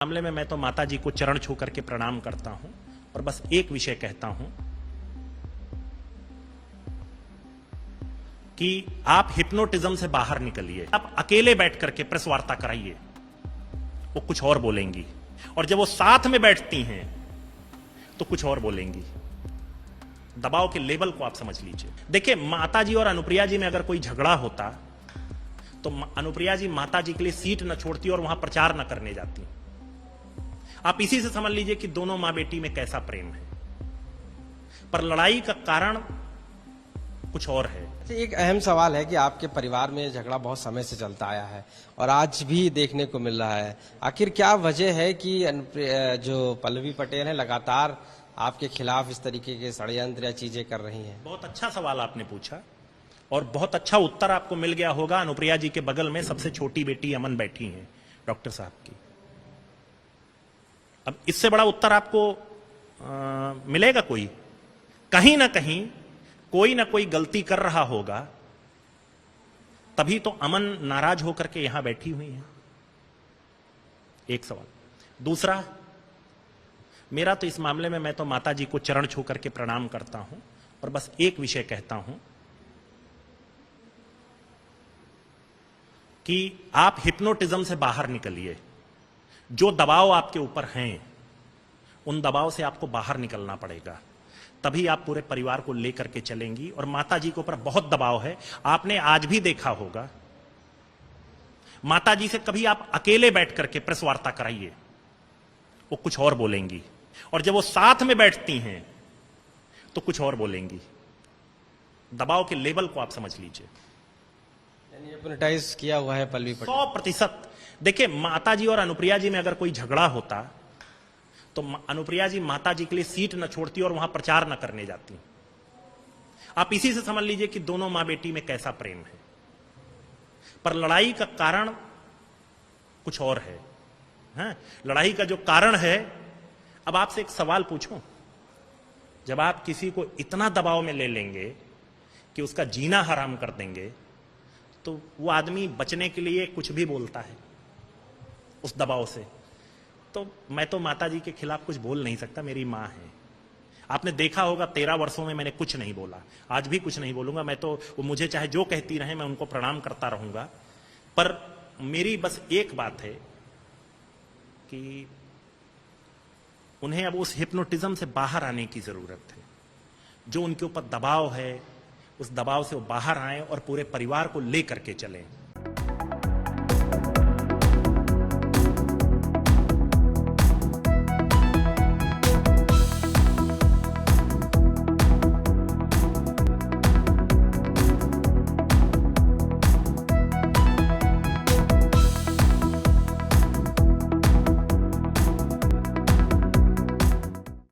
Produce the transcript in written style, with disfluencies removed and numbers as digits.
मामले में मैं तो माता जी को चरण छू करके प्रणाम करता हूं और बस एक विषय कहता हूं कि आप हिप्नोटिज्म से बाहर निकलिए। आप अकेले बैठ करके प्रेस वार्ता कराइए, वो कुछ और बोलेंगी, और जब वो साथ में बैठती हैं तो कुछ और बोलेंगी। दबाव के लेवल को आप समझ लीजिए। देखिए, माता जी और अनुप्रिया जी में अगर कोई झगड़ा होता तो अनुप्रिया जी माता जी के लिए सीट न छोड़ती और वहां प्रचार न करने जाती। आप इसी से समझ लीजिए कि दोनों मां बेटी में कैसा प्रेम है, पर लड़ाई का कारण कुछ और है। एक अहम सवाल है कि आपके परिवार में झगड़ा बहुत समय से चलता आया है और आज भी देखने को मिल रहा है। आखिर क्या वजह है कि जो पल्लवी पटेल है लगातार आपके खिलाफ इस तरीके के षड्यंत्र या चीजें कर रही हैं? बहुत अच्छा सवाल आपने पूछा और बहुत अच्छा उत्तर आपको मिल गया होगा। अनुप्रिया जी के बगल में सबसे छोटी बेटी अमन बैठी है, डॉक्टर साहब की। अब इससे बड़ा उत्तर आपको मिलेगा कोई? कहीं ना कहीं कोई ना कोई गलती कर रहा होगा, तभी तो अमन नाराज होकर के यहां बैठी हुई है। एक सवाल। दूसरा, मेरा तो इस मामले में मैं तो माता जी को चरण छू करके प्रणाम करता हूं और बस एक विषय कहता हूं कि आप हिप्नोटिज्म से बाहर निकलिए। जो दबाव आपके ऊपर हैं, उन दबाव से आपको बाहर निकलना पड़ेगा, तभी आप पूरे परिवार को लेकर के चलेंगी। और माता जी के ऊपर बहुत दबाव है, आपने आज भी देखा होगा। माता जी से कभी आप अकेले बैठ करके प्रेस वार्ता कराइए, वो कुछ और बोलेंगी, और जब वो साथ में बैठती हैं तो कुछ और बोलेंगी। दबाव के लेवल को आप समझ लीजिए। हिप्नोटाइज किया हुआ है पल्लवी पटेल 100%। देखिए, माता जी और अनुप्रिया जी में अगर कोई झगड़ा होता तो अनुप्रिया जी माता जी के लिए सीट न छोड़ती और वहां प्रचार न करने जाती। आप इसी से समझ लीजिए कि दोनों मां बेटी में कैसा प्रेम है, पर लड़ाई का कारण कुछ और है। हाँ? लड़ाई का जो कारण है, अब आपसे एक सवाल पूछूं, जब आप किसी को इतना दबाव में ले लेंगे कि उसका जीना हराम कर देंगे, तो वो आदमी बचने के लिए कुछ भी बोलता है उस दबाव से। तो मैं तो माता जी के खिलाफ कुछ बोल नहीं सकता, मेरी मां है। आपने देखा होगा 13 वर्षों में मैंने कुछ नहीं बोला, आज भी कुछ नहीं बोलूंगा। मैं तो वो मुझे चाहे जो कहती रहे, मैं उनको प्रणाम करता रहूंगा। पर मेरी बस एक बात है कि उन्हें अब उस हिप्नोटिज्म से बाहर आने की जरूरत है। जो उनके ऊपर दबाव है, उस दबाव से वो बाहर आए और पूरे परिवार को लेकर के चलें।